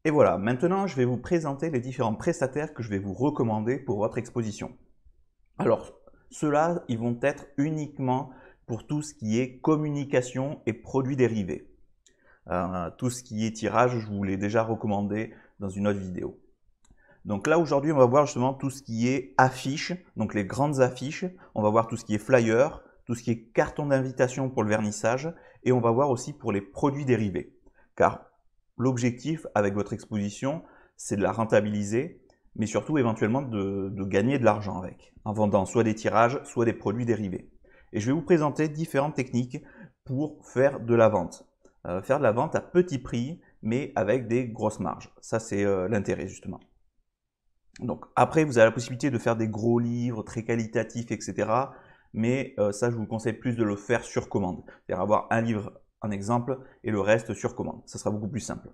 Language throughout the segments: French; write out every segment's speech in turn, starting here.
Et voilà, maintenant je vais vous présenter les différents prestataires que je vais vous recommander pour votre exposition. Alors, ceux-là, ils vont être uniquement pour tout ce qui est communication et produits dérivés. Tout ce qui est tirage, je vous l'ai déjà recommandé dans une autre vidéo. Donc là, aujourd'hui, on va voir justement tout ce qui est affiches, donc les grandes affiches. On va voir tout ce qui est flyer, tout ce qui est carton d'invitation pour le vernissage, et on va voir aussi pour les produits dérivés. Car l'objectif avec votre exposition, c'est de la rentabiliser, mais surtout éventuellement de gagner de l'argent avec, en vendant soit des tirages, soit des produits dérivés. Et je vais vous présenter différentes techniques pour faire de la vente. Faire de la vente à petit prix, mais avec des grosses marges. Ça, c'est l'intérêt justement. Donc après, vous avez la possibilité de faire des gros livres très qualitatifs, etc. Mais ça, je vous conseille plus de le faire sur commande. C'est-à-dire avoir un livre en exemple et le reste sur commande. Ça sera beaucoup plus simple.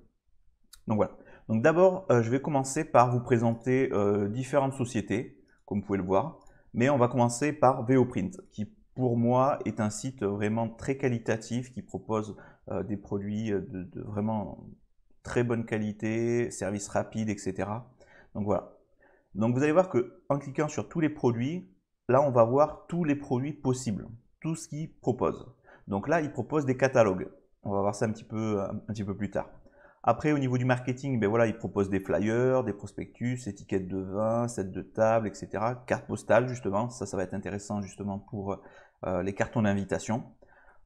Donc voilà. Donc d'abord, je vais commencer par vous présenter différentes sociétés, comme vous pouvez le voir. Mais on va commencer par VOprint, qui pour moi est un site vraiment très qualitatif, qui propose des produits de vraiment très bonne qualité, service rapide, etc. Donc voilà. Donc vous allez voir qu'en cliquant sur tous les produits, là on va voir tous les produits possibles, tout ce qu'ils proposent. Donc là, ils proposent des catalogues. On va voir ça un petit peu plus tard. Après, au niveau du marketing, ben voilà, ils proposent des flyers, des prospectus, étiquettes de vin, sets de table, etc. Cartes postales, justement. Ça va être intéressant justement pour les cartons d'invitation.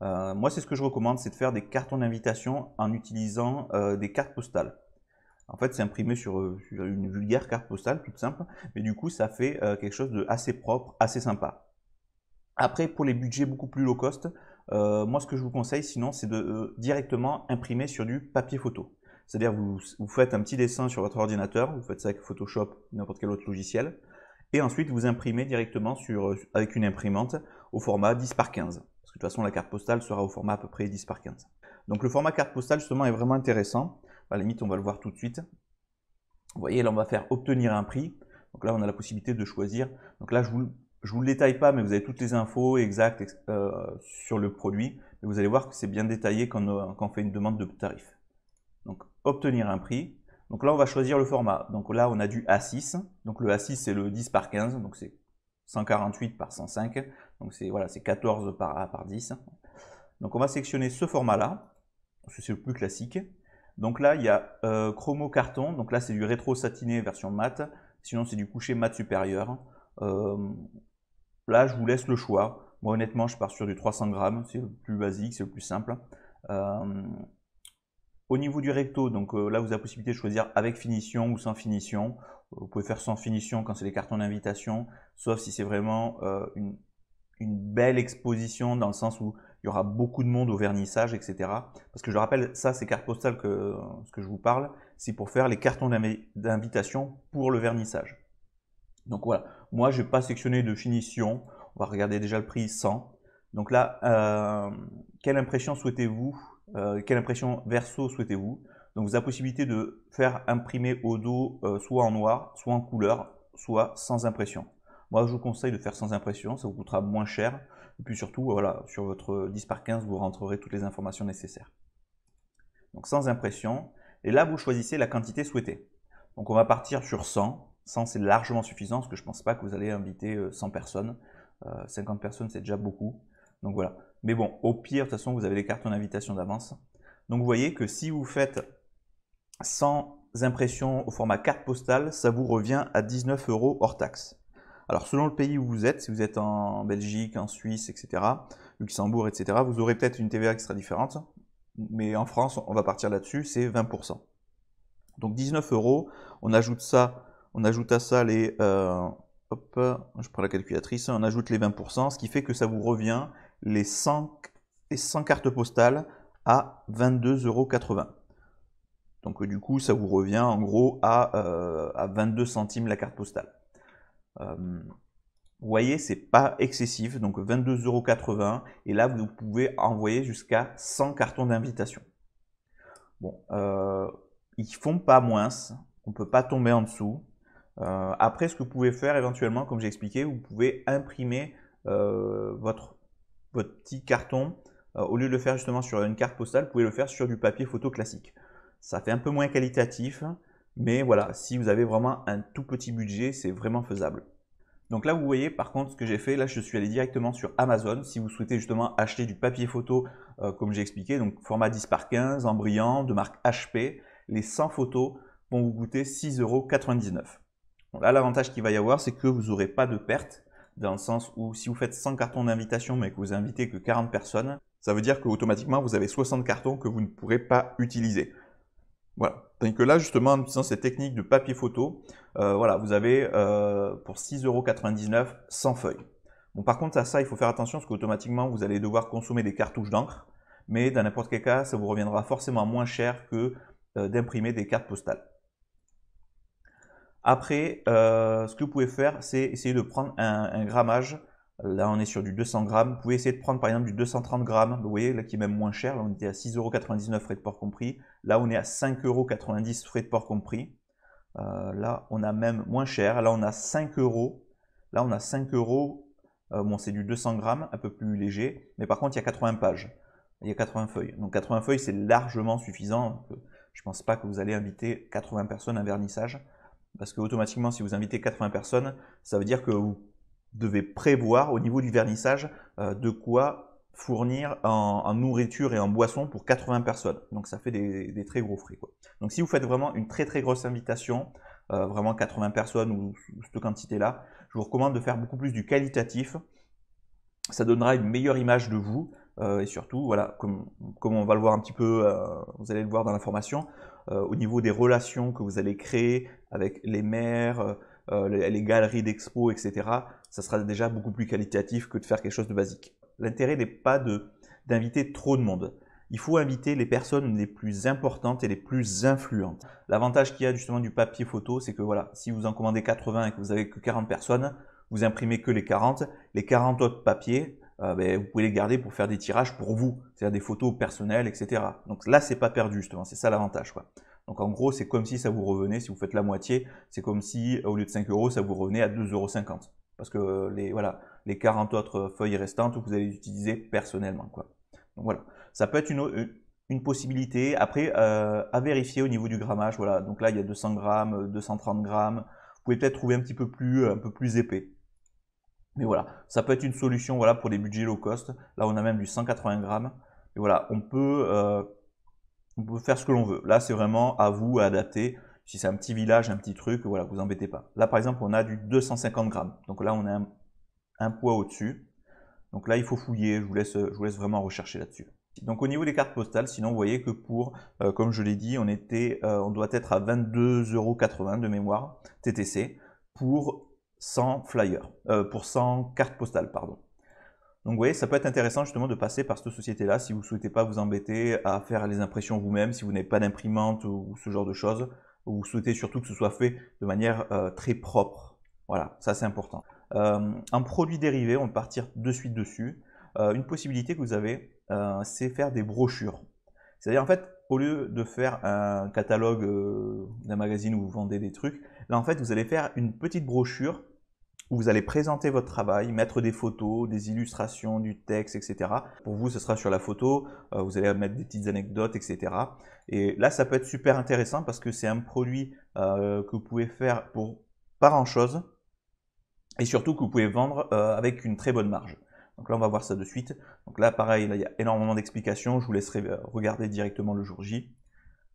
Moi, c'est ce que je recommande, c'est de faire des cartons d'invitation en utilisant des cartes postales. En fait, c'est imprimé sur une vulgaire carte postale, toute simple, mais du coup, ça fait quelque chose de assez propre, assez sympa. Après, pour les budgets beaucoup plus low cost, moi, ce que je vous conseille, sinon, c'est de directement imprimer sur du papier photo. C'est-à-dire, vous faites un petit dessin sur votre ordinateur, vous faites ça avec Photoshop ou n'importe quel autre logiciel, et ensuite, vous imprimez directement avec une imprimante au format 10 par 15. Parce que de toute façon, la carte postale sera au format à peu près 10 par 15. Donc, le format carte postale, justement, est vraiment intéressant. À la limite, on va le voir tout de suite. Vous voyez, là, on va faire obtenir un prix. Donc là, on a la possibilité de choisir. Donc là, je vous le détaille pas, mais vous avez toutes les infos exactes sur le produit. Et vous allez voir que c'est bien détaillé quand on fait une demande de tarif. Donc, obtenir un prix. Donc là, on va choisir le format. Donc là, on a du A6. Donc le A6, c'est le 10 par 15. Donc c'est 148 par 105. Donc c'est voilà, 14 par 10. Donc on va sélectionner ce format-là. C'est le plus classique. Donc là, il y a chromo carton. Donc là, c'est du rétro satiné version mat. Sinon, c'est du couché mat supérieur. Là, je vous laisse le choix. Moi, honnêtement, je pars sur du 300 grammes. C'est le plus basique, c'est le plus simple. Au niveau du recto, donc là, vous avez la possibilité de choisir avec finition ou sans finition. Vous pouvez faire sans finition quand c'est les cartons d'invitation, sauf si c'est vraiment une belle exposition dans le sens où il y aura beaucoup de monde au vernissage, etc. Parce que je rappelle, ça, ces cartes postales ce que je vous parle, c'est pour faire les cartons d'invitation pour le vernissage. Donc voilà, moi, je n'ai pas sectionné de finition. On va regarder déjà le prix 100. Donc là, quelle impression souhaitez-vous quelle impression verso souhaitez-vous? Donc vous avez la possibilité de faire imprimer au dos soit en noir, soit en couleur, soit sans impression. Moi, je vous conseille de faire sans impression, ça vous coûtera moins cher. Et puis surtout, voilà, sur votre 10 par 15, vous rentrerez toutes les informations nécessaires. Donc sans impression. Et là, vous choisissez la quantité souhaitée. Donc on va partir sur 100. 100, c'est largement suffisant, parce que je ne pense pas que vous allez inviter 100 personnes. 50 personnes, c'est déjà beaucoup. Donc voilà. Mais bon, au pire, de toute façon, vous avez les cartons d'invitation d'avance. Donc vous voyez que si vous faites 100 impressions au format carte postale, ça vous revient à 19 € hors taxe. Alors selon le pays où vous êtes, si vous êtes en Belgique, en Suisse, etc., Luxembourg, etc., vous aurez peut-être une TVA qui sera différente. Mais en France, on va partir là-dessus, c'est 20%. Donc 19 €, on ajoute à ça les... hop, je prends la calculatrice, on ajoute les 20%, ce qui fait que ça vous revient les 100 cartes postales à 22,80 €. Donc du coup, ça vous revient en gros à 22 centimes la carte postale. Vous voyez, c'est pas excessif, donc 22,80 €, et là vous pouvez envoyer jusqu'à 100 cartons d'invitation. Bon, ils font pas moins, on peut pas tomber en dessous. Après, ce que vous pouvez faire éventuellement, comme j'ai expliqué, vous pouvez imprimer votre petit carton. Au lieu de le faire justement sur une carte postale, vous pouvez le faire sur du papier photo classique. Ça fait un peu moins qualitatif, mais voilà, si vous avez vraiment un tout petit budget, c'est vraiment faisable. Donc là, vous voyez, par contre, ce que j'ai fait, là, je suis allé directement sur Amazon. Si vous souhaitez justement acheter du papier photo, comme j'ai expliqué, donc format 10 par 15, en brillant, de marque HP, les 100 photos vont vous coûter 6,99 €. Bon, là, l'avantage qu'il va y avoir, c'est que vous n'aurez pas de perte, dans le sens où si vous faites 100 cartons d'invitation, mais que vous invitez que 40 personnes, ça veut dire qu'automatiquement, vous avez 60 cartons que vous ne pourrez pas utiliser. Voilà. Tandis que là, justement, en utilisant cette technique de papier photo, voilà, vous avez pour 6,99 € 100 feuilles. Bon, par contre, à ça, il faut faire attention parce qu'automatiquement, vous allez devoir consommer des cartouches d'encre. Mais dans n'importe quel cas, ça vous reviendra forcément moins cher que d'imprimer des cartes postales. Après, ce que vous pouvez faire, c'est essayer de prendre un grammage. Là, on est sur du 200 grammes. Vous pouvez essayer de prendre par exemple du 230 grammes. Vous voyez, là qui est même moins cher. Là, on était à 6,99 € frais de port compris. Là, on est à 5,90 € frais de port compris. Là, on a même moins cher. Là, on a 5 €. Là, on a 5 €. Bon, c'est du 200 grammes, un peu plus léger. Mais par contre, il y a 80 pages. Il y a 80 feuilles. Donc 80 feuilles, c'est largement suffisant. Je ne pense pas que vous allez inviter 80 personnes à un vernissage. Parce que automatiquement, si vous invitez 80 personnes, ça veut dire que vous devez prévoir au niveau du vernissage de quoi fournir en nourriture et en boisson pour 80 personnes. Donc ça fait des très gros frais, quoi. Donc si vous faites vraiment une très grosse invitation, vraiment 80 personnes ou cette quantité-là, je vous recommande de faire beaucoup plus du qualitatif. Ça donnera une meilleure image de vous et surtout, voilà, comme on va le voir un petit peu, vous allez le voir dans la formation, au niveau des relations que vous allez créer avec les maires, les galeries d'expo, etc., ça sera déjà beaucoup plus qualitatif que de faire quelque chose de basique. L'intérêt n'est pas d'inviter trop de monde. Il faut inviter les personnes les plus importantes et les plus influentes. L'avantage qu'il y a justement du papier photo, c'est que voilà, si vous en commandez 80 et que vous avez que 40 personnes, vous imprimez que les 40. Les 40 autres papiers, vous pouvez les garder pour faire des tirages pour vous, c'est-à-dire des photos personnelles, etc. Donc là, c'est pas perdu justement, c'est ça l'avantage, quoi. Donc en gros, c'est comme si ça vous revenait, si vous faites la moitié, c'est comme si au lieu de 5 €, ça vous revenait à 2,50 €. Parce que voilà, les 40 autres feuilles restantes, vous allez les utiliser personnellement, quoi. Donc voilà, ça peut être une possibilité. Après, à vérifier au niveau du grammage, voilà. Donc là, il y a 200 grammes, 230 grammes. Vous pouvez peut-être trouver un peu plus épais. Mais voilà, ça peut être une solution, voilà, pour des budgets low cost. Là, on a même du 180 grammes. Et voilà, on peut faire ce que l'on veut. Là, c'est vraiment à vous à adapter. Si c'est un petit village, un petit truc, voilà, vous embêtez pas. Là, par exemple, on a du 250 grammes. Donc là, on a un poids au-dessus. Donc là, il faut fouiller. Je vous laisse vraiment rechercher là-dessus. Donc au niveau des cartes postales, sinon, vous voyez que pour, comme je l'ai dit, on doit être à 22,80 € de mémoire TTC pour 100 flyers, pour 100 cartes postales, pardon. Donc vous voyez, ça peut être intéressant justement de passer par cette société-là si vous ne souhaitez pas vous embêter à faire les impressions vous-même, si vous n'avez pas d'imprimante ou ce genre de choses, ou vous souhaitez surtout que ce soit fait de manière très propre. Voilà, ça c'est important. En produits dérivés, on va partir de suite dessus. Une possibilité que vous avez, c'est faire des brochures. C'est-à-dire en fait, au lieu de faire un catalogue d'un magazine où vous vendez des trucs, là en fait vous allez faire une petite brochure où vous allez présenter votre travail, mettre des photos, des illustrations, du texte, etc. Pour vous, ce sera sur la photo, vous allez mettre des petites anecdotes, etc. Et là, ça peut être super intéressant parce que c'est un produit que vous pouvez faire pour pas grand-chose et surtout que vous pouvez vendre avec une très bonne marge. Donc là, on va voir ça de suite. Donc là, pareil, là, il y a énormément d'explications. Je vous laisserai regarder directement le jour J.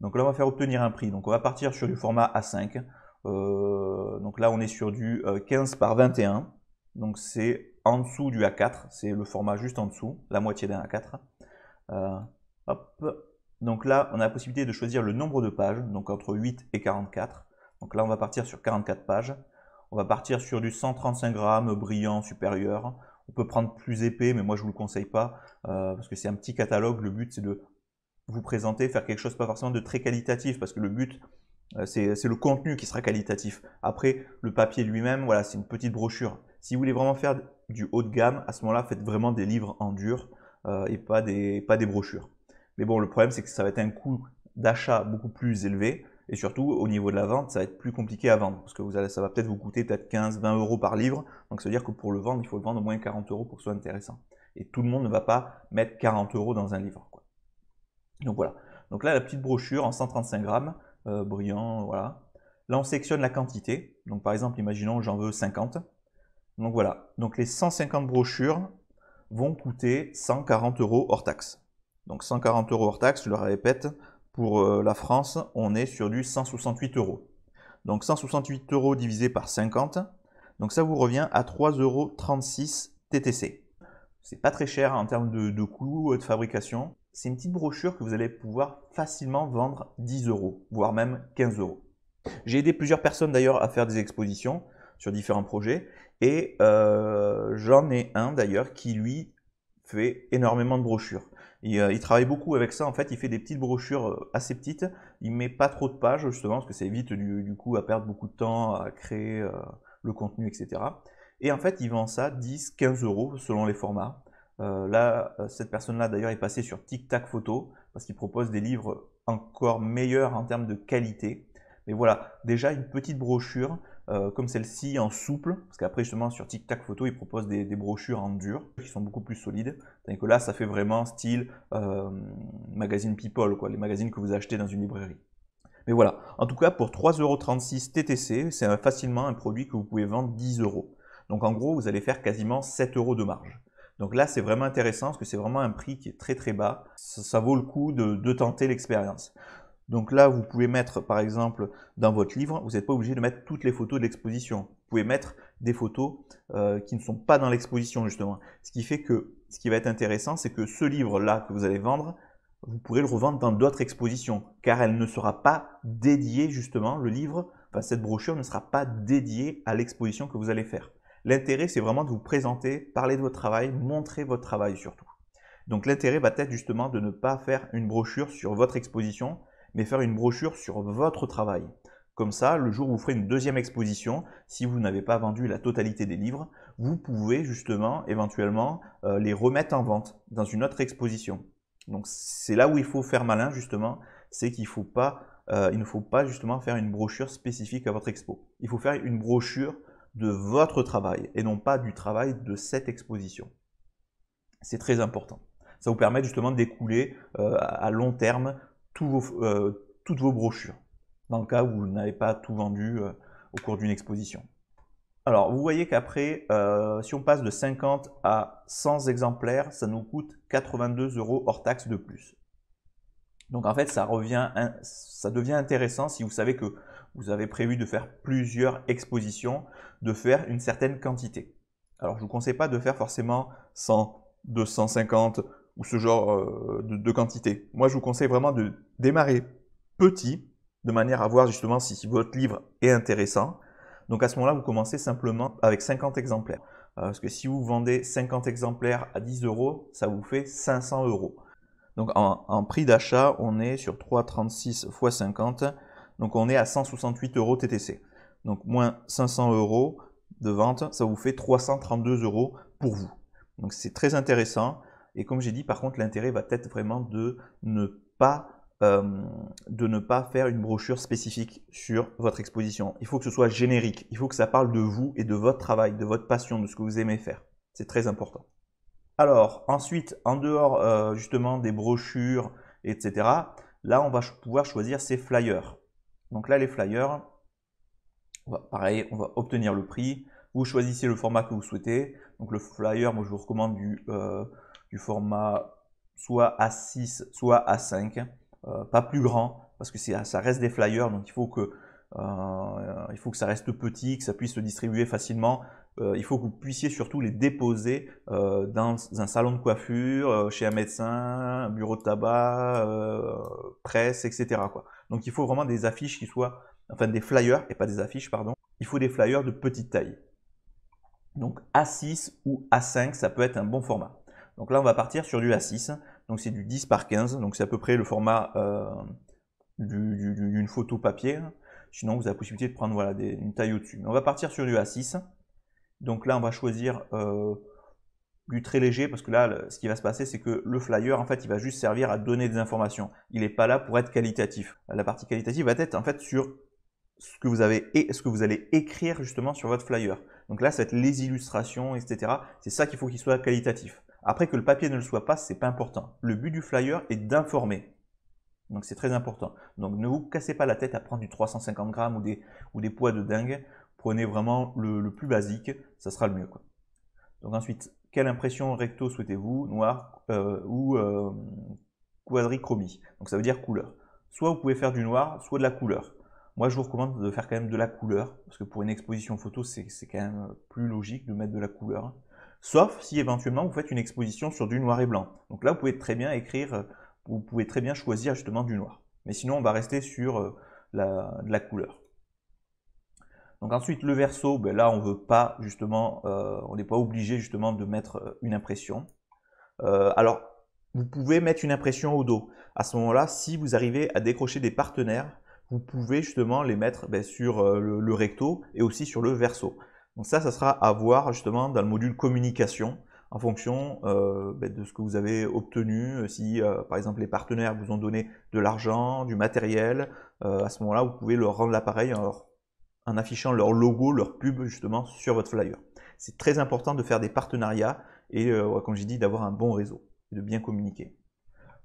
Donc là, on va faire obtenir un prix. Donc on va partir sur du format A5. Donc là, on est sur du 15 par 21. Donc c'est en dessous du A4. C'est le format juste en dessous, la moitié d'un A4. Hop. Donc là, on a la possibilité de choisir le nombre de pages, donc entre 8 et 44. Donc là, on va partir sur 44 pages. On va partir sur du 135 grammes brillant supérieur. On peut prendre plus épais, mais moi je ne vous le conseille pas, parce que c'est un petit catalogue. Le but, c'est de vous présenter, faire quelque chose pas forcément de très qualitatif, parce que le but, c'est le contenu qui sera qualitatif. Après, le papier lui-même, voilà, c'est une petite brochure. Si vous voulez vraiment faire du haut de gamme, à ce moment-là, faites vraiment des livres en dur et pas des brochures. Mais bon, le problème, c'est que ça va être un coût d'achat beaucoup plus élevé. Et surtout, au niveau de la vente, ça va être plus compliqué à vendre. Parce que ça va peut-être vous coûter peut-être 15, 20 € par livre. Donc ça veut dire que pour le vendre, il faut le vendre au moins 40 € pour que ce soit intéressant. Et tout le monde ne va pas mettre 40 € dans un livre, quoi. Donc voilà. Donc là, la petite brochure en 135 grammes, brillant, voilà. Là, on sélectionne la quantité. Donc par exemple, imaginons j'en veux 50. Donc voilà, donc les 150 brochures vont coûter 140 € hors taxe. Donc 140 € hors taxe, je le répète, pour la France, on est sur du 168 €. Donc 168 € divisé par 50, donc ça vous revient à 3,36 € TTC. C'est pas très cher en termes de coût de fabrication. C'est une petite brochure que vous allez pouvoir facilement vendre 10 €, voire même 15 €. J'ai aidé plusieurs personnes d'ailleurs à faire des expositions sur différents projets et j'en ai un d'ailleurs qui lui fait énormément de brochures. Il travaille beaucoup avec ça, en fait il fait des petites brochures assez petites, il met pas trop de pages justement parce que ça évite du coup à perdre beaucoup de temps à créer le contenu, etc. Et en fait il vend ça 10-15 € selon les formats. Là, cette personne-là d'ailleurs est passée sur Tic Tac Photo parce qu'il propose des livres encore meilleurs en termes de qualité. Mais voilà, déjà une petite brochure comme celle-ci en souple, parce qu'après justement sur Tic Tac Photo, ils proposent des brochures en dur qui sont beaucoup plus solides. Tandis que là, ça fait vraiment style magazine People, quoi, les magazines que vous achetez dans une librairie. Mais voilà, en tout cas pour 3,36 € TTC, c'est facilement un produit que vous pouvez vendre 10 €. Donc en gros, vous allez faire quasiment 7 € de marge. Donc là, c'est vraiment intéressant parce que c'est vraiment un prix qui est très très bas. Ça vaut le coup de tenter l'expérience. Donc là, vous pouvez mettre, par exemple, dans votre livre, vous n'êtes pas obligé de mettre toutes les photos de l'exposition. Vous pouvez mettre des photos qui ne sont pas dans l'exposition, justement. Ce qui fait que, ce qui va être intéressant, c'est que ce livre-là que vous allez vendre, vous pourrez le revendre dans d'autres expositions, car elle ne sera pas dédiée, justement, le livre, enfin cette brochure ne sera pas dédiée à l'exposition que vous allez faire. L'intérêt, c'est vraiment de vous présenter, parler de votre travail, montrer votre travail surtout. Donc l'intérêt va être justement de ne pas faire une brochure sur votre exposition, mais faire une brochure sur votre travail. Comme ça, le jour où vous ferez une deuxième exposition, si vous n'avez pas vendu la totalité des livres, vous pouvez justement, éventuellement, les remettre en vente dans une autre exposition. Donc c'est là où il faut faire malin justement, c'est qu'il ne faut pas justement faire une brochure spécifique à votre expo. Il faut faire une brochure de votre travail et non pas du travail de cette exposition. C'est très important. Ça vous permet justement d'écouler à long terme toutes vos brochures, dans le cas où vous n'avez pas tout vendu au cours d'une exposition. Alors, vous voyez qu'après, si on passe de 50 à 100 exemplaires, ça nous coûte 82 € hors taxe de plus. Donc en fait, ça devient intéressant si vous savez que vous avez prévu de faire plusieurs expositions, de faire une certaine quantité. Alors, je ne vous conseille pas de faire forcément 100, 250 ou ce genre de quantité. Moi, je vous conseille vraiment de démarrer petit, de manière à voir justement si votre livre est intéressant. Donc à ce moment-là, vous commencez simplement avec 50 exemplaires. Parce que si vous vendez 50 exemplaires à 10 €, ça vous fait 500 €. Donc en prix d'achat, on est sur 3,36 x 50. Donc on est à 168 € TTC. Donc moins 500 € de vente, ça vous fait 332 € pour vous. Donc c'est très intéressant. Et comme j'ai dit, par contre, l'intérêt va être vraiment de ne pas faire une brochure spécifique sur votre exposition. Il faut que ce soit générique. Il faut que ça parle de vous et de votre travail, de votre passion, de ce que vous aimez faire. C'est très important. Alors, ensuite, en dehors justement des brochures, etc., là, on va pouvoir choisir ces flyers. Donc là, les flyers, pareil, on va obtenir le prix. Vous choisissez le format que vous souhaitez. Donc le flyer, moi, je vous recommande du format soit A6, soit A5. Pas plus grand, parce que ça reste des flyers, donc il faut que ça reste petit, que ça puisse se distribuer facilement. Il faut que vous puissiez surtout les déposer dans un salon de coiffure, chez un médecin, un bureau de tabac, presse, etc., quoi. Donc il faut vraiment des affiches qui soient, enfin des flyers, et pas des affiches, pardon. Il faut des flyers de petite taille. Donc A6 ou A5, ça peut être un bon format. Donc là, on va partir sur du A6. Donc c'est du 10 par 15, donc c'est à peu près le format d'une photo papier. Sinon, vous avez la possibilité de prendre voilà, une taille au-dessus. On va partir sur du A6. Donc là, on va choisir du très léger, parce que là, ce qui va se passer, c'est que le flyer, en fait, il va juste servir à donner des informations. Il n'est pas là pour être qualitatif. La partie qualitative va être en fait sur ce que vous allez écrire justement sur votre flyer. Donc là, ça va être les illustrations, etc. C'est ça qu'il faut qu'il soit qualitatif. Après que le papier ne le soit pas, c'est pas important. Le but du flyer est d'informer. Donc c'est très important. Donc ne vous cassez pas la tête à prendre du 350 grammes ou des poids de dingue. Prenez vraiment le plus basique, ça sera le mieux, quoi. Donc ensuite, quelle impression recto souhaitez-vous? Noir ou quadrichromie. Donc ça veut dire couleur. Soit vous pouvez faire du noir, soit de la couleur. Moi je vous recommande de faire quand même de la couleur, parce que pour une exposition photo, c'est quand même plus logique de mettre de la couleur. Sauf si éventuellement vous faites une exposition sur du noir et blanc. Donc là vous pouvez très bien écrire, vous pouvez très bien choisir justement du noir. Mais sinon on va rester sur de la couleur. Donc ensuite le verso, ben là on veut pas justement, on n'est pas obligé justement de mettre une impression. Alors vous pouvez mettre une impression au dos. À ce moment-là, si vous arrivez à décrocher des partenaires, vous pouvez justement les mettre sur le recto et aussi sur le verso. Donc ça sera à voir justement dans le module communication en fonction de ce que vous avez obtenu. Si par exemple les partenaires vous ont donné de l'argent, du matériel, à ce moment-là vous pouvez leur rendre l'appareil en affichant leur logo, leur pub justement sur votre flyer. C'est très important de faire des partenariats et comme j'ai dit, d'avoir un bon réseau et de bien communiquer.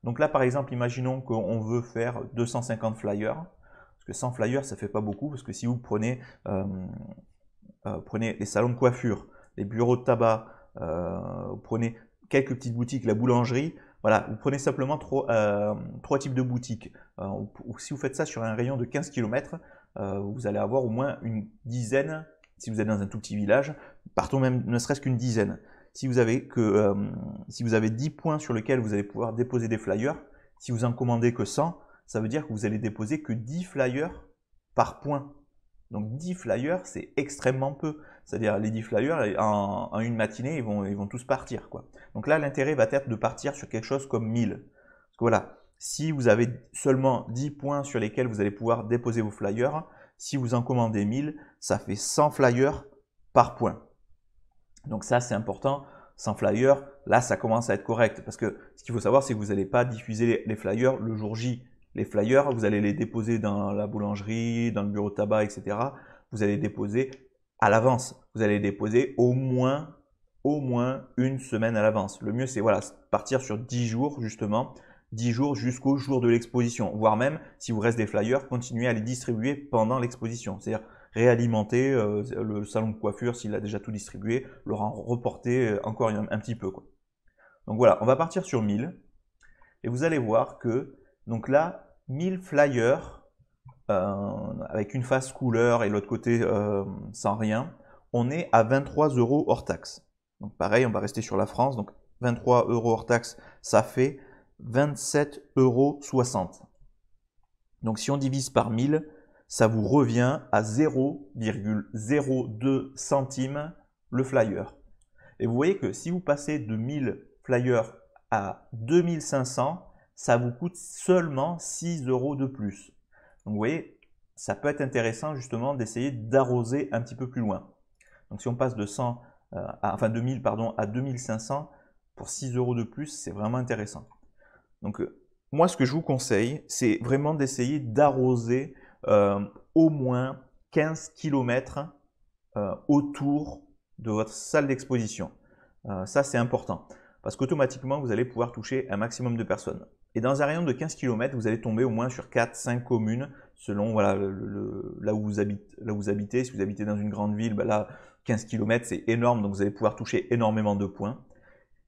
Donc là par exemple, imaginons qu'on veut faire 250 flyers, parce que 100 flyers ça fait pas beaucoup, parce que si vous prenez, prenez les salons de coiffure, les bureaux de tabac, vous prenez quelques petites boutiques, la boulangerie, voilà, vous prenez simplement trois types de boutiques. Si vous faites ça sur un rayon de 15 km, vous allez avoir au moins une dizaine, si vous êtes dans un tout petit village, partons même ne serait-ce qu'une dizaine. Si vous avez 10 points sur lesquels vous allez pouvoir déposer des flyers, si vous en commandez que 100, ça veut dire que vous allez déposer que 10 flyers par point. Donc 10 flyers, c'est extrêmement peu. C'est-à-dire les 10 flyers, en une matinée, ils vont tous partir, quoi. Donc là, l'intérêt va être de partir sur quelque chose comme 1000. Parce que voilà, si vous avez seulement 10 points sur lesquels vous allez pouvoir déposer vos flyers, si vous en commandez 1000, ça fait 100 flyers par point. Donc ça, c'est important. 100 flyers, là, ça commence à être correct. Parce que ce qu'il faut savoir, c'est que vous n'allez pas diffuser les flyers le jour J. Les flyers, vous allez les déposer dans la boulangerie, dans le bureau de tabac, etc. Vous allez les déposer à l'avance. Vous allez les déposer au moins une semaine à l'avance. Le mieux, c'est voilà, partir sur 10 jours, justement. 10 jours jusqu'au jour de l'exposition. Voire même, si vous reste des flyers, continuez à les distribuer pendant l'exposition. C'est-à-dire réalimenter le salon de coiffure s'il a déjà tout distribué, leur en reporter encore un petit peu, quoi. Donc voilà, on va partir sur 1000. Et vous allez voir que, donc là, 1000 flyers, avec une face couleur et l'autre côté sans rien, on est à 23 € hors taxe. Donc pareil, on va rester sur la France. Donc 23 € hors taxe, ça fait 27,60 €. Donc si on divise par 1000, ça vous revient à 0,02 centimes le flyer. Et vous voyez que si vous passez de 1000 flyers à 2500, ça vous coûte seulement 6 € de plus. Donc vous voyez, ça peut être intéressant justement d'essayer d'arroser un petit peu plus loin. Donc si on passe de 1000 pardon, à 2500 pour 6 € de plus, c'est vraiment intéressant. Donc moi, ce que je vous conseille, c'est vraiment d'essayer d'arroser au moins 15 km autour de votre salle d'exposition. Ça, c'est important parce qu'automatiquement, vous allez pouvoir toucher un maximum de personnes. Et dans un rayon de 15 km, vous allez tomber au moins sur 4-5 communes selon voilà, là où vous habitez. Si vous habitez dans une grande ville, ben là, 15 km, c'est énorme, donc vous allez pouvoir toucher énormément de points.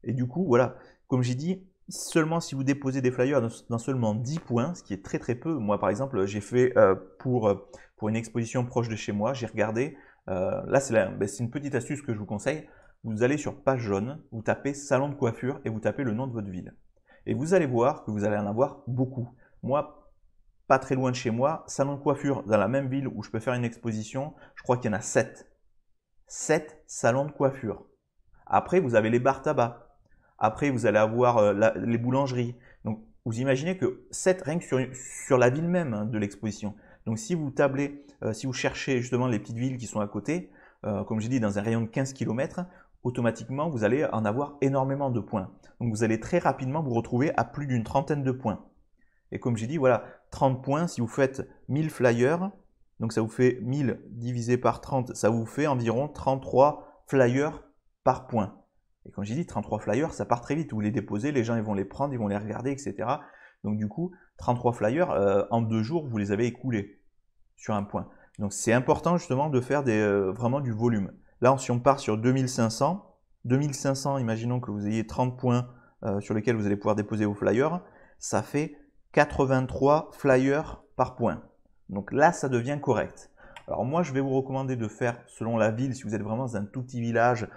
Et du coup, voilà, comme j'ai dit, seulement si vous déposez des flyers dans seulement 10 points, ce qui est très très peu. Moi, par exemple, j'ai fait pour une exposition proche de chez moi, j'ai regardé. Là, c'est une petite astuce que je vous conseille. Vous allez sur page jaune, vous tapez salon de coiffure et vous tapez le nom de votre ville. Et vous allez voir que vous allez en avoir beaucoup. Moi, pas très loin de chez moi, salon de coiffure dans la même ville où je peux faire une exposition, je crois qu'il y en a 7. 7 salons de coiffure. Après, vous avez les bars tabac. Après, vous allez avoir les boulangeries. Donc, vous imaginez que 7 rien que sur la ville même hein, de l'exposition. Donc, si vous tablez, si vous cherchez justement les petites villes qui sont à côté, comme j'ai dit, dans un rayon de 15 km, automatiquement, vous allez en avoir énormément de points. Donc, vous allez très rapidement vous retrouver à plus d'une trentaine de points. Et comme j'ai dit, voilà, 30 points, si vous faites 1000 flyers, donc ça vous fait 1000 divisé par 30, ça vous fait environ 33 flyers par point. Et quand j'ai dit 33 flyers, ça part très vite. Vous les déposez, les gens ils vont les prendre, ils vont les regarder, etc. Donc du coup, 33 flyers, en 2 jours, vous les avez écoulés sur un point. Donc c'est important justement de faire vraiment du volume. Là, si on part sur 2500, imaginons que vous ayez 30 points sur lesquels vous allez pouvoir déposer vos flyers, ça fait 83 flyers par point. Donc là, ça devient correct. Alors moi, je vais vous recommander de faire selon la ville, si vous êtes vraiment dans un tout petit village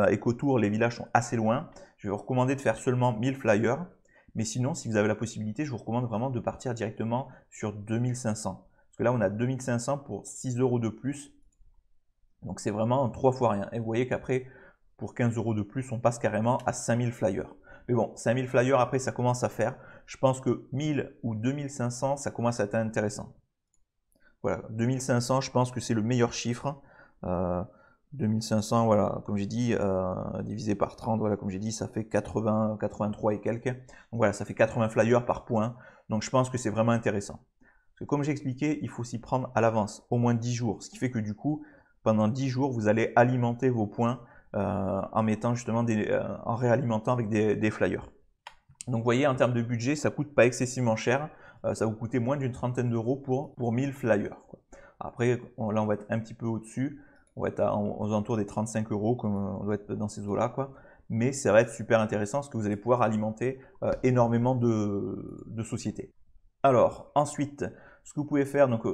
et qu'autour, les villages sont assez loin, je vais vous recommander de faire seulement 1000 flyers. Mais sinon, si vous avez la possibilité, je vous recommande vraiment de partir directement sur 2500. Parce que là, on a 2500 pour 6 € de plus. Donc c'est vraiment 3 fois rien. Et vous voyez qu'après, pour 15 € de plus, on passe carrément à 5000 flyers. Mais bon, 5000 flyers, après, ça commence à faire. Je pense que 1000 ou 2500, ça commence à être intéressant. Voilà, 2500, je pense que c'est le meilleur chiffre. 2500, voilà, comme j'ai dit, divisé par 30, voilà, comme j'ai dit, ça fait 80, 83 et quelques. Donc voilà, ça fait 80 flyers par point. Donc je pense que c'est vraiment intéressant. Parce que comme j'ai expliqué, il faut s'y prendre à l'avance, au moins 10 jours. Ce qui fait que du coup, pendant 10 jours, vous allez alimenter vos points en mettant justement en réalimentant avec des flyers. Donc vous voyez, en termes de budget, ça coûte pas excessivement cher. Ça va vous coûter moins d'une trentaine d'euros pour 1000 flyers, quoi. Après, là, on va être un petit peu au-dessus. On va être aux alentours des 35 €, comme on doit être dans ces eaux-là, quoi. Mais ça va être super intéressant parce que vous allez pouvoir alimenter énormément de sociétés. Alors, ensuite, ce que vous pouvez faire, donc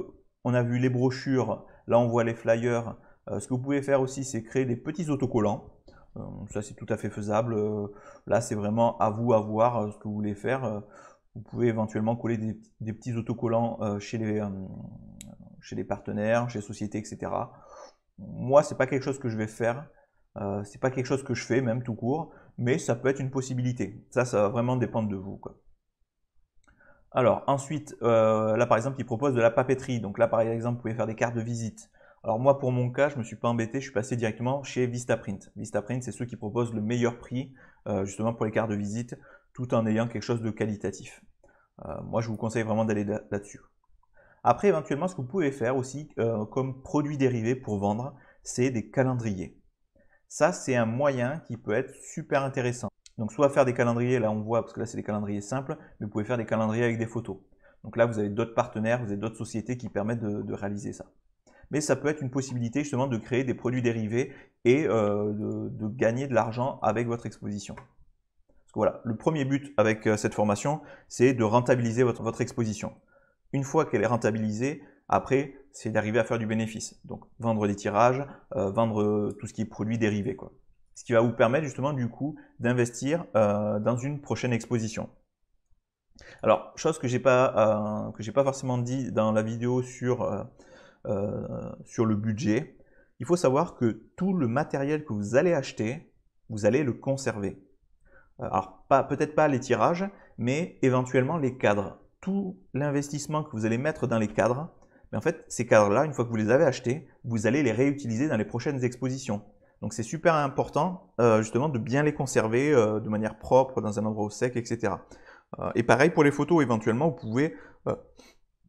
on a vu les brochures, là on voit les flyers. Ce que vous pouvez faire aussi, c'est créer des petits autocollants. Ça, c'est tout à fait faisable. Là, c'est vraiment à vous à voir ce que vous voulez faire. Vous pouvez éventuellement coller des petits autocollants chez les partenaires, chez les sociétés, etc. Moi, c'est pas quelque chose que je vais faire. C'est pas quelque chose que je fais, même tout court. Mais ça peut être une possibilité. Ça va vraiment dépendre de vous, quoi. Alors ensuite, là par exemple, ils proposent de la papeterie. Donc là par exemple, vous pouvez faire des cartes de visite. Alors moi pour mon cas, je ne me suis pas embêté, je suis passé directement chez Vistaprint. Vistaprint, c'est ceux qui proposent le meilleur prix justement pour les cartes de visite, tout en ayant quelque chose de qualitatif. Moi je vous conseille vraiment d'aller là-dessus. Après éventuellement, ce que vous pouvez faire aussi comme produit dérivé pour vendre, c'est des calendriers. Ça c'est un moyen qui peut être super intéressant. Donc soit faire des calendriers, là on voit, parce que là c'est des calendriers simples, mais vous pouvez faire des calendriers avec des photos. Donc là vous avez d'autres partenaires, vous avez d'autres sociétés qui permettent de réaliser ça. Mais ça peut être une possibilité justement de créer des produits dérivés et de gagner de l'argent avec votre exposition. Parce que voilà, le premier but avec cette formation, c'est de rentabiliser votre exposition. Une fois qu'elle est rentabilisée, après, c'est d'arriver à faire du bénéfice. Donc vendre des tirages, vendre tout ce qui est produits dérivés, quoi. Ce qui va vous permettre justement du coup d'investir dans une prochaine exposition. Alors, chose que j'ai pas forcément dit dans la vidéo sur le budget, il faut savoir que tout le matériel que vous allez acheter, vous allez le conserver. Alors, peut-être pas les tirages, mais éventuellement les cadres. Tout l'investissement que vous allez mettre dans les cadres, mais en fait, ces cadres-là, une fois que vous les avez achetés, vous allez les réutiliser dans les prochaines expositions. Donc c'est super important justement de bien les conserver de manière propre, dans un endroit au sec, etc. Et pareil pour les photos, éventuellement, vous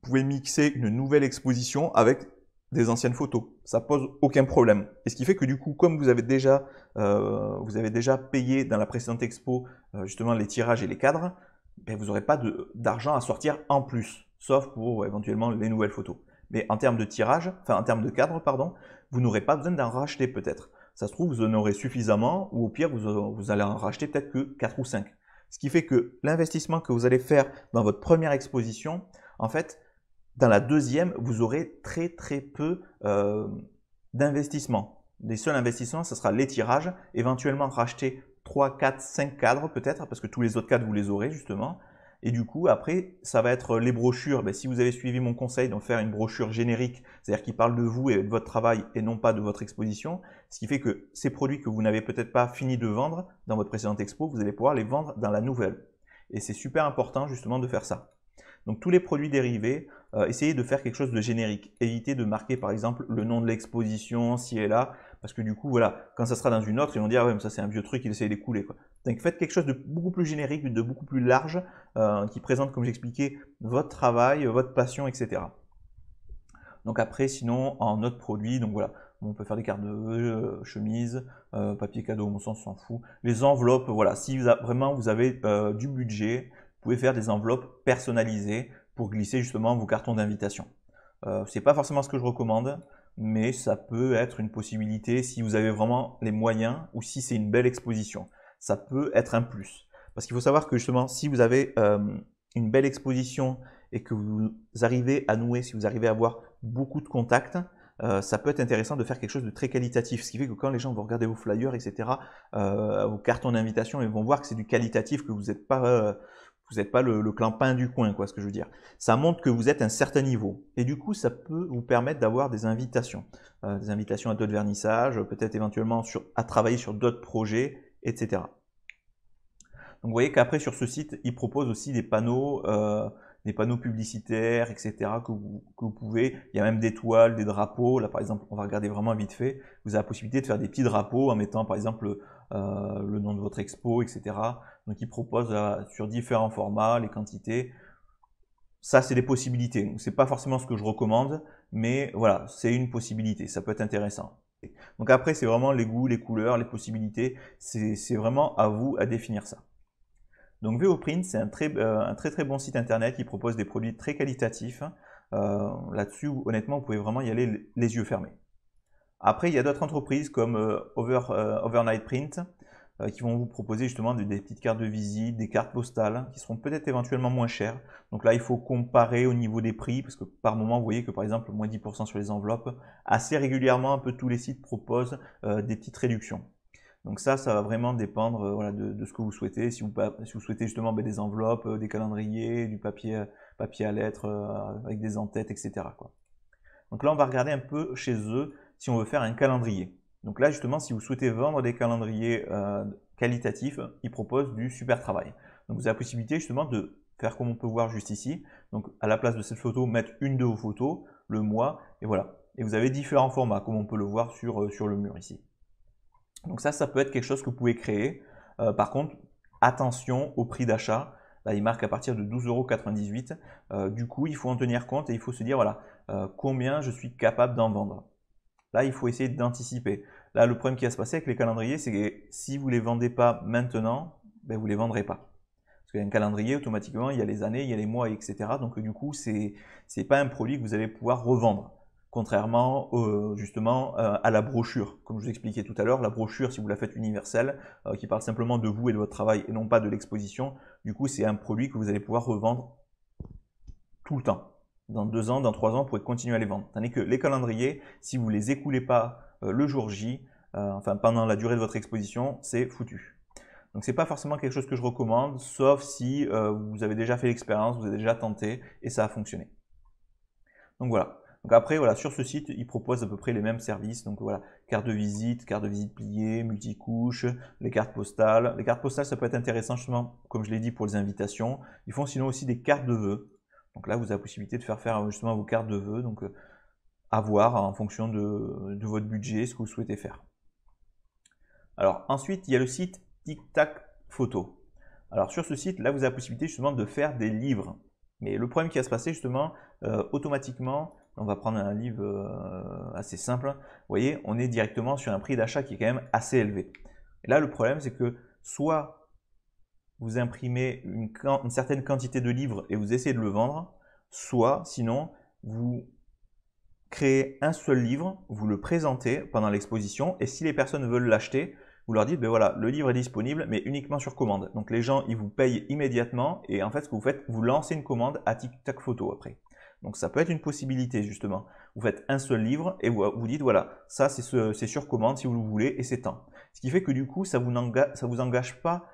pouvez mixer une nouvelle exposition avec des anciennes photos. Ça pose aucun problème. Et ce qui fait que du coup, comme vous avez déjà payé dans la précédente expo justement les tirages et les cadres, ben, vous n'aurez pas d'argent à sortir en plus, sauf pour éventuellement les nouvelles photos. Mais en termes de tirage, enfin en termes de cadre, pardon, vous n'aurez pas besoin d'en racheter peut-être. Ça se trouve, vous en aurez suffisamment, ou au pire, vous allez en racheter peut-être que 4 ou 5. Ce qui fait que l'investissement que vous allez faire dans votre première exposition, en fait, dans la deuxième, vous aurez très très peu d'investissement. Les seuls investissements, ce sera les tirages, éventuellement racheter 3, 4, 5 cadres peut-être, parce que tous les autres cadres, vous les aurez justement. Et du coup, après, ça va être les brochures. Ben, si vous avez suivi mon conseil de faire une brochure générique, c'est-à-dire qui parle de vous et de votre travail et non pas de votre exposition, ce qui fait que ces produits que vous n'avez peut-être pas fini de vendre dans votre précédente expo, vous allez pouvoir les vendre dans la nouvelle. Et c'est super important justement de faire ça. Donc tous les produits dérivés, essayez de faire quelque chose de générique. Évitez de marquer par exemple le nom de l'exposition, ci et là, parce que du coup, voilà, quand ça sera dans une autre, ils vont dire, ah ouais, mais ça c'est un vieux truc, il essaye d'écouler, quoi. Donc faites quelque chose de beaucoup plus générique, de beaucoup plus large, qui présente, comme j'expliquais, votre travail, votre passion, etc. Donc après, sinon, en autres produits, donc voilà, on peut faire des cartes de vœux, chemises, papier cadeau, mon sens, on s'en fout. Les enveloppes, voilà, si vraiment vous avez du budget, vous pouvez faire des enveloppes personnalisées pour glisser justement vos cartons d'invitation. C'est pas forcément ce que je recommande, mais ça peut être une possibilité si vous avez vraiment les moyens ou si c'est une belle exposition. Ça peut être un plus. Parce qu'il faut savoir que justement, si vous avez une belle exposition et que vous arrivez à nouer, si vous arrivez à avoir beaucoup de contacts, ça peut être intéressant de faire quelque chose de très qualitatif. Ce qui fait que quand les gens vont regarder vos flyers, etc., vos cartons d'invitation, ils vont voir que c'est du qualitatif, que vous n'êtes pas le clampin du coin, quoi, ce que je veux dire. Ça montre que vous êtes à un certain niveau. Et du coup, ça peut vous permettre d'avoir des invitations à d'autres vernissages, peut-être éventuellement à travailler sur d'autres projets, etc. Donc vous voyez qu'après sur ce site, il propose aussi des panneaux publicitaires, etc. que vous pouvez. Il y a même des toiles, des drapeaux. Là par exemple, on va regarder vraiment vite fait. Vous avez la possibilité de faire des petits drapeaux en mettant par exemple le nom de votre expo, etc. Donc il propose sur différents formats, les quantités. Ça, c'est des possibilités. C'est pas forcément ce que je recommande, mais voilà, c'est une possibilité. Ça peut être intéressant. Donc après, c'est vraiment les goûts, les couleurs, les possibilités. C'est vraiment à vous à définir ça. Donc VOprint, c'est un très bon site internet qui propose des produits très qualitatifs. Là-dessus, honnêtement, vous pouvez vraiment y aller les yeux fermés. Après, il y a d'autres entreprises comme Overnight Print qui vont vous proposer justement des petites cartes de visite, des cartes postales qui seront peut-être éventuellement moins chères. Donc là, il faut comparer au niveau des prix parce que par moment, vous voyez que par exemple, moins 10% sur les enveloppes, assez régulièrement, un peu tous les sites proposent des petites réductions. Donc ça va vraiment dépendre voilà, de ce que vous souhaitez. Si vous souhaitez justement des enveloppes, des calendriers, du papier à lettres avec des en-têtes, etc. quoi. Donc là, on va regarder un peu chez eux si on veut faire un calendrier. Donc là, justement, si vous souhaitez vendre des calendriers qualitatifs, ils proposent du super travail. Donc vous avez la possibilité justement de faire comme on peut voir juste ici. Donc à la place de cette photo, mettre une de vos photos, le mois, et voilà. Et vous avez différents formats, comme on peut le voir sur le mur ici. Donc ça peut être quelque chose que vous pouvez créer. Par contre, attention au prix d'achat. Là, il marque à partir de 12,98 €. Du coup, il faut en tenir compte et il faut se dire, voilà, combien je suis capable d'en vendre. Là, il faut essayer d'anticiper. Là, le problème qui va se passer avec les calendriers, c'est que si vous ne les vendez pas maintenant, ben, vous ne les vendrez pas. Parce qu'un calendrier, automatiquement, il y a les années, il y a les mois, etc. Donc, du coup, ce n'est pas un produit que vous allez pouvoir revendre. Contrairement justement à la brochure. Comme je vous expliquais tout à l'heure, la brochure, si vous la faites universelle, qui parle simplement de vous et de votre travail et non pas de l'exposition, du coup, c'est un produit que vous allez pouvoir revendre tout le temps. Dans 2 ans, dans 3 ans, vous pourrez continuer à les vendre. Tandis que les calendriers, si vous ne les écoulez pas le jour J, enfin pendant la durée de votre exposition, c'est foutu. Donc c'est pas forcément quelque chose que je recommande, sauf si vous avez déjà fait l'expérience, vous avez déjà tenté et ça a fonctionné. Donc voilà. Donc après, voilà, sur ce site, ils proposent à peu près les mêmes services. Donc voilà, carte de visite pliée, multicouche, les cartes postales. Les cartes postales, ça peut être intéressant justement, comme je l'ai dit, pour les invitations. Ils font sinon aussi des cartes de vœux. Donc là, vous avez la possibilité de faire justement vos cartes de vœux. Donc à voir en fonction de votre budget, ce que vous souhaitez faire. Alors ensuite, il y a le site Tic Tac Photo. Alors sur ce site, là, vous avez la possibilité justement de faire des livres. Mais le problème qui va se passer justement, automatiquement, on va prendre un livre assez simple. Vous voyez, on est directement sur un prix d'achat qui est quand même assez élevé. Et là, le problème, c'est que soit vous imprimez une certaine quantité de livres et vous essayez de le vendre, soit sinon, vous créez un seul livre, vous le présentez pendant l'exposition et si les personnes veulent l'acheter, vous leur dites, ben voilà, le livre est disponible, mais uniquement sur commande. Donc les gens, ils vous payent immédiatement et en fait, ce que vous faites, vous lancez une commande à Tic Tac Photo après. Donc ça peut être une possibilité justement. Vous faites un seul livre et vous dites, voilà, ça c'est sur commande si vous le voulez et c'est tant. Ce qui fait que du coup, ça vous engage pas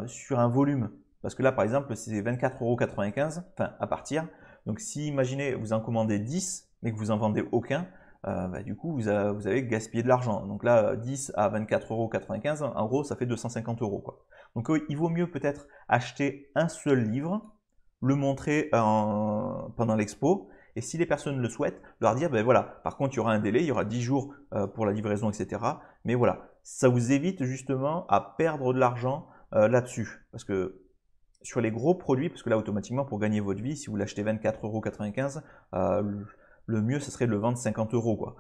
sur un volume. Parce que là, par exemple, c'est 24,95 €, enfin à partir. Donc si, imaginez, vous en commandez 10, mais que vous n'en vendez aucun, bah, du coup, vous avez gaspillé de l'argent. Donc là, 10 à 24,95 €, en gros, ça fait 250 €, quoi. Donc il vaut mieux peut-être acheter un seul livre, le montrer pendant l'expo, et si les personnes le souhaitent, leur dire, ben voilà, par contre, il y aura un délai, il y aura 10 jours pour la livraison, etc. Mais voilà, ça vous évite justement à perdre de l'argent là-dessus. Parce que sur les gros produits, parce que là, automatiquement, pour gagner votre vie, si vous l'achetez 24,95 €, le mieux, ce serait de le vendre 50 €, quoi.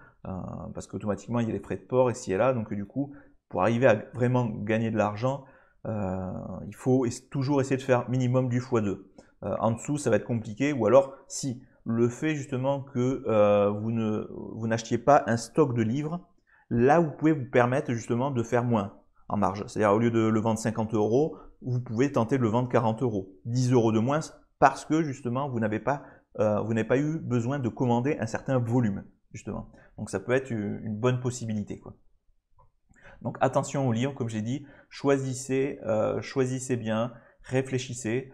Parce qu'automatiquement, il y a les frais de port ici et là. Donc, du coup, pour arriver à vraiment gagner de l'argent, Il faut toujours essayer de faire minimum du x2. En dessous, ça va être compliqué, ou alors si le fait justement que vous n'achetiez pas un stock de livres, là vous pouvez vous permettre justement de faire moins en marge. C'est-à-dire au lieu de le vendre 50 euros, vous pouvez tenter de le vendre 40 euros, 10 euros de moins parce que justement vous n'avez pas eu besoin de commander un certain volume justement. Donc ça peut être une bonne possibilité, quoi. Donc attention aux livres, comme j'ai dit, choisissez bien, réfléchissez,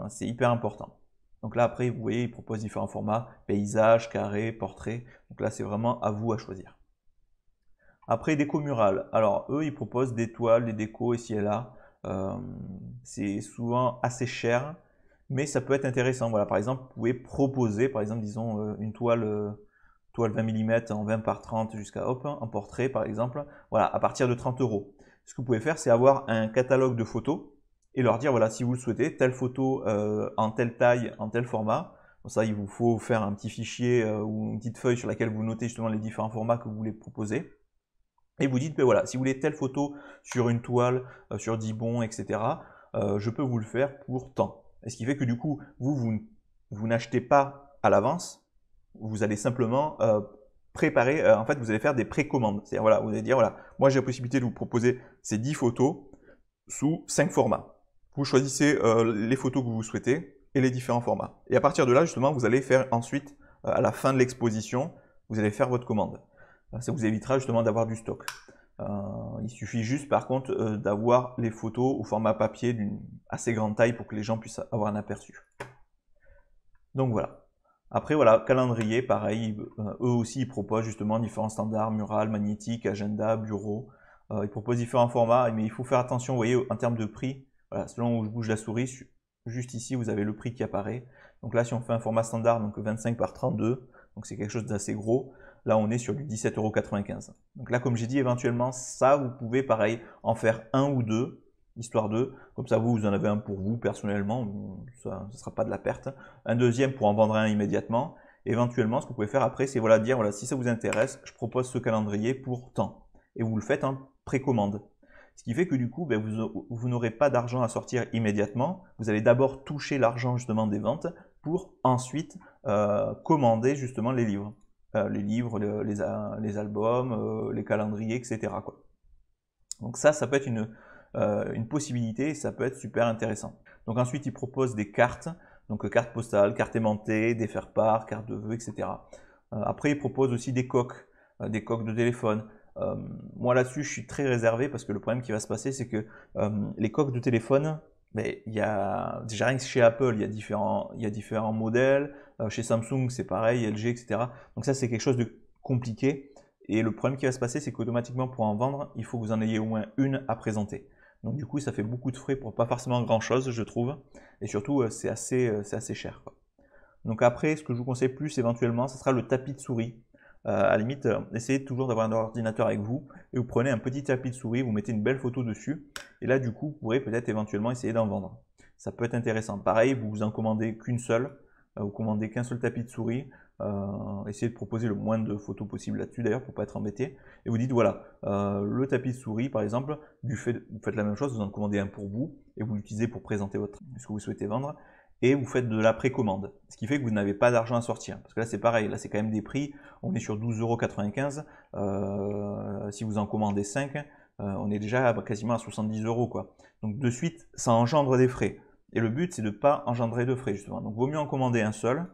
c'est hyper important. Donc là après, vous voyez, il propose différents formats, paysage, carré, portrait. Donc là, c'est vraiment à vous à choisir. Après, déco murale. Alors eux, ils proposent des toiles, des décos ici et là. C'est souvent assez cher, mais ça peut être intéressant. Voilà, par exemple, vous pouvez proposer, par exemple, disons, une toile 20 mm en 20 par 30 jusqu'à hop, un portrait par exemple, voilà, à partir de 30 euros. Ce que vous pouvez faire, c'est avoir un catalogue de photos et leur dire, voilà, si vous le souhaitez, telle photo en telle taille, en tel format. Pour ça, il vous faut faire un petit fichier ou une petite feuille sur laquelle vous notez justement les différents formats que vous voulez proposer. Et vous dites, ben voilà, si vous voulez telle photo sur une toile, sur Dibond, etc., je peux vous le faire pour tant. Et ce qui fait que du coup, vous n'achetez pas à l'avance, vous allez simplement préparer, en fait, vous allez faire des précommandes. C'est-à-dire, voilà, vous allez dire, voilà, moi j'ai la possibilité de vous proposer ces 10 photos sous 5 formats. Vous choisissez les photos que vous souhaitez et les différents formats. Et à partir de là, justement, vous allez faire ensuite, à la fin de l'exposition, vous allez faire votre commande. Ça vous évitera justement d'avoir du stock. Il suffit juste par contre d'avoir les photos au format papier d'une assez grande taille pour que les gens puissent avoir un aperçu. Donc voilà. Après voilà, calendrier, pareil, eux aussi ils proposent justement différents standards, mural, magnétique, agenda, bureau. Ils proposent différents formats, mais il faut faire attention, vous voyez, en termes de prix, voilà, selon où je bouge la souris, juste ici vous avez le prix qui apparaît. Donc là si on fait un format standard, donc 25 par 32, donc c'est quelque chose d'assez gros. Là, on est sur du 17,95 €. Donc là, comme j'ai dit, éventuellement, ça, vous pouvez, pareil, en faire un ou deux, histoire de, comme ça, vous en avez un pour vous, personnellement, ça ne sera pas de la perte. Un deuxième pour en vendre un immédiatement. Éventuellement, ce que vous pouvez faire après, c'est voilà, dire, voilà, si ça vous intéresse, je propose ce calendrier pour tant. Et vous le faites en précommande. Ce qui fait que du coup, ben, vous n'aurez pas d'argent à sortir immédiatement. Vous allez d'abord toucher l'argent justement des ventes pour ensuite commander justement les livres. Les albums, les calendriers, etc., quoi. Donc ça peut être une possibilité et ça peut être super intéressant. Donc ensuite, ils proposent des cartes, donc cartes postales, cartes aimantées, des faire-part, cartes de vœux, etc. Après, ils proposent aussi des coques de téléphone. Moi là-dessus, je suis très réservé parce que le problème qui va se passer, c'est que les coques de téléphone, mais il y a déjà rien que chez Apple, il y a différents modèles. Chez Samsung, c'est pareil, LG, etc. Donc ça, c'est quelque chose de compliqué. Et le problème qui va se passer, c'est qu'automatiquement, pour en vendre, il faut que vous en ayez au moins une à présenter. Donc du coup, ça fait beaucoup de frais pour pas forcément grand-chose, je trouve. Et surtout, c'est assez cher, quoi. Donc après, ce que je vous conseille plus éventuellement, ce sera le tapis de souris. À la limite, essayez toujours d'avoir un ordinateur avec vous et vous prenez un petit tapis de souris, vous mettez une belle photo dessus et là du coup vous pourrez peut-être éventuellement essayer d'en vendre. Ça peut être intéressant. Pareil, vous en commandez qu'une seule, vous commandez qu'un seul tapis de souris, essayez de proposer le moins de photos possible là-dessus d'ailleurs pour pas être embêté et vous dites voilà, le tapis de souris par exemple, vous faites la même chose, vous en commandez un pour vous et vous l'utilisez pour présenter ce que vous souhaitez vendre. Et vous faites de la précommande, ce qui fait que vous n'avez pas d'argent à sortir. Parce que là c'est pareil, là c'est quand même des prix, on est sur 12,95 €, si vous en commandez 5, on est déjà quasiment à 70 € quoi. Donc de suite, ça engendre des frais. Et le but c'est de ne pas engendrer de frais justement. Donc vaut mieux en commander un seul,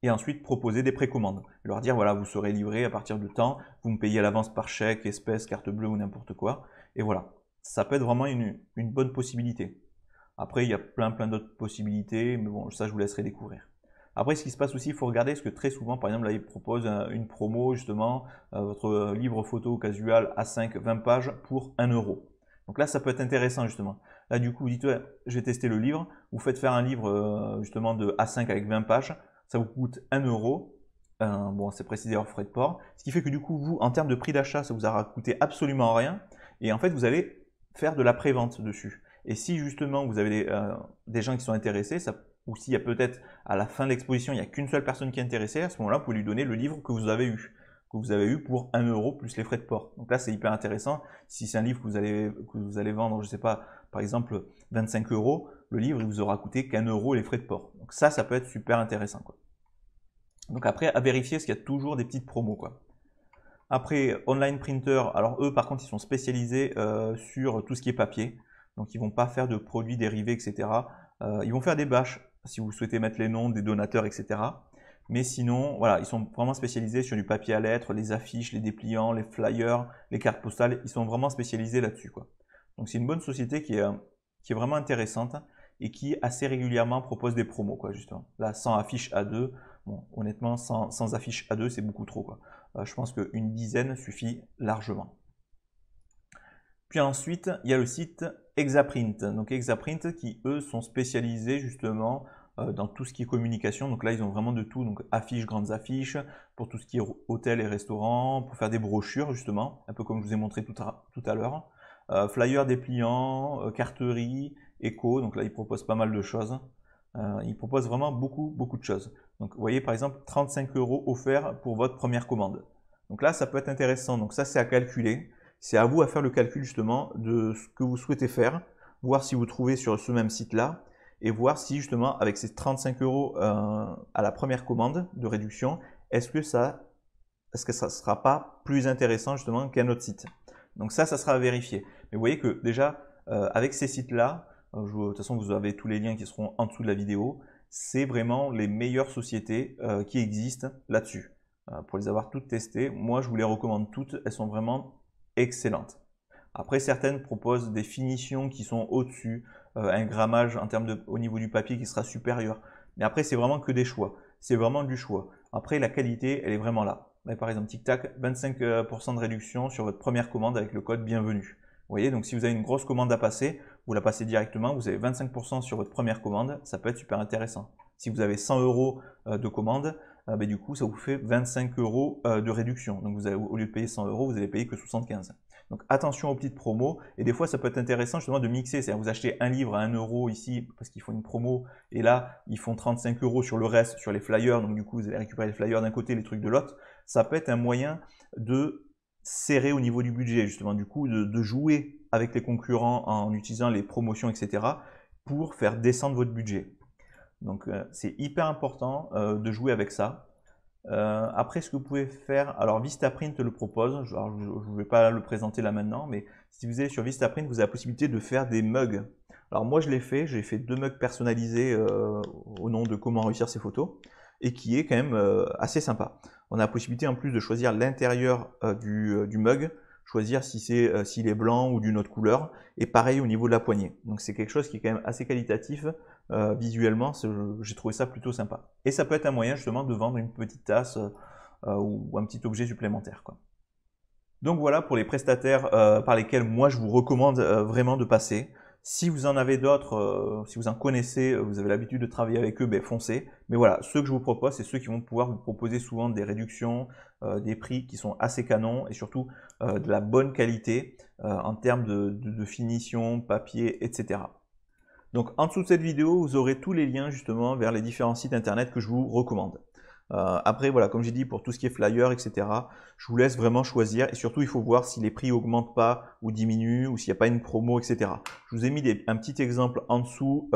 et ensuite proposer des précommandes. Leur dire voilà, vous serez livré à partir de temps, vous me payez à l'avance par chèque, espèce, carte bleue ou n'importe quoi, et voilà. Ça peut être vraiment une bonne possibilité. Après, il y a plein d'autres possibilités, mais bon, ça, je vous laisserai découvrir. Après, ce qui se passe aussi, il faut regarder, parce que très souvent, par exemple, là, ils proposent une promo, justement, votre livre photo casual A5, 20 pages pour 1 €. Donc là, ça peut être intéressant, justement. Là, du coup, vous dites, ouais, je vais tester le livre. Vous faites faire un livre, justement, de A5 avec 20 pages. Ça vous coûte 1 €. Bon, c'est précisé hors frais de port. Ce qui fait que, du coup, vous, en termes de prix d'achat, ça vous aura coûté absolument rien. Et en fait, vous allez faire de la prévente dessus. Et si justement vous avez des gens qui sont intéressés, ou s'il y a peut-être à la fin de l'exposition, il n'y a qu'une seule personne qui est intéressée, à ce moment-là, vous pouvez lui donner le livre que vous avez eu. que vous avez eu pour 1 euro plus les frais de port. Donc là, c'est hyper intéressant. Si c'est un livre que vous allez vendre, je sais pas, par exemple 25 euros, le livre il vous aura coûté qu'1 euro les frais de port. Donc ça peut être super intéressant, quoi. Donc après, à vérifier, parce qu'il y a toujours des petites promos, quoi. Après, Online Printer, alors eux, par contre, ils sont spécialisés sur tout ce qui est papier. Donc, ils vont pas faire de produits dérivés, etc. Ils vont faire des bâches, si vous souhaitez mettre les noms des donateurs, etc. Mais sinon, voilà, ils sont vraiment spécialisés sur du papier à lettres, les affiches, les dépliants, les flyers, les cartes postales. Ils sont vraiment spécialisés là-dessus, quoi. Donc, c'est une bonne société qui est vraiment intéressante et qui assez régulièrement propose des promos, quoi, justement. Là, 100 affiches A2, bon, honnêtement, 100 affiches A2, c'est beaucoup trop, quoi. Je pense qu'une dizaine suffit largement. Puis ensuite, il y a le site Exaprint. Donc Exaprint qui, eux, sont spécialisés justement dans tout ce qui est communication. Donc là, ils ont vraiment de tout. Donc affiches, grandes affiches, pour tout ce qui est hôtels et restaurants, pour faire des brochures justement, un peu comme je vous ai montré tout à l'heure. Flyers dépliants, carterie, éco. Donc là, ils proposent pas mal de choses. Ils proposent vraiment beaucoup de choses. Donc vous voyez par exemple 35 € offerts pour votre première commande. Donc là, ça peut être intéressant. Donc ça, c'est à calculer. C'est à vous à faire le calcul justement de ce que vous souhaitez faire, voir si vous trouvez sur ce même site-là et voir si justement avec ces 35 € à la première commande de réduction, est-ce que ça ne sera pas plus intéressant justement qu'un autre site. Donc ça sera à vérifier. Mais vous voyez que déjà, avec ces sites-là, de toute façon, vous avez tous les liens qui seront en dessous de la vidéo, c'est vraiment les meilleures sociétés qui existent là-dessus. Pour les avoir toutes testées, moi je vous les recommande toutes, elles sont vraiment excellentes. Après, certaines proposent des finitions qui sont au-dessus, un grammage en termes au niveau du papier qui sera supérieur. Mais après, c'est vraiment que des choix. C'est vraiment du choix. Après, la qualité, elle est vraiment là. Là, par exemple, Tic Tac, 25% de réduction sur votre première commande avec le code bienvenue. Vous voyez, donc si vous avez une grosse commande à passer, vous la passez directement, vous avez 25% sur votre première commande, ça peut être super intéressant. Si vous avez 100 € de commande, du coup, ça vous fait 25 € de réduction. Donc, vous avez, au lieu de payer 100 €, vous allez payer que 75. Donc, attention aux petites promos. Et des fois, ça peut être intéressant justement de mixer. C'est-à-dire, vous achetez un livre à 1 € ici parce qu'ils font une promo. Et là, ils font 35 € sur le reste, sur les flyers. Donc, du coup, vous allez récupérer les flyers d'un côté, les trucs de l'autre. Ça peut être un moyen de serrer au niveau du budget, justement. Du coup, de jouer avec les concurrents en utilisant les promotions, etc. pour faire descendre votre budget. Donc, c'est hyper important de jouer avec ça. Après, ce que vous pouvez faire, alors Vistaprint le propose, je ne vais pas le présenter là maintenant, mais si vous allez sur Vistaprint, vous avez la possibilité de faire des mugs. Alors moi, je l'ai fait, j'ai fait 2 mugs personnalisés au nom de comment réussir ses photos, et qui est quand même assez sympa. On a la possibilité en plus de choisir l'intérieur du mug, choisir si s'il est blanc ou d'une autre couleur, et pareil au niveau de la poignée. Donc c'est quelque chose qui est quand même assez qualitatif visuellement, j'ai trouvé ça plutôt sympa. Et ça peut être un moyen justement de vendre une petite tasse ou un petit objet supplémentaire, quoi. Donc voilà pour les prestataires par lesquels moi je vous recommande vraiment de passer. Si vous en avez d'autres, si vous en connaissez, vous avez l'habitude de travailler avec eux, ben foncez. Mais voilà, ceux que je vous propose, c'est ceux qui vont pouvoir vous proposer souvent des réductions, des prix qui sont assez canons et surtout de la bonne qualité en termes de finition, papier, etc. Donc en dessous de cette vidéo, vous aurez tous les liens justement vers les différents sites internet que je vous recommande. Après, voilà, comme j'ai dit, pour tout ce qui est flyer, etc., je vous laisse vraiment choisir. Et surtout, il faut voir si les prix augmentent pas ou diminuent ou s'il n'y a pas une promo, etc. Je vous ai mis un petit exemple en dessous,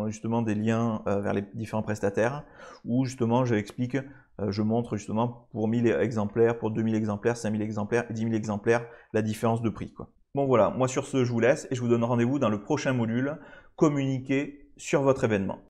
justement, des liens vers les différents prestataires où justement, j'explique, je montre justement pour 1000 exemplaires, pour 2000 exemplaires, 5000 exemplaires et 10 000 exemplaires, la différence de prix, quoi. Bon voilà, moi sur ce, je vous laisse et je vous donne rendez-vous dans le prochain module, communiquer sur votre événement.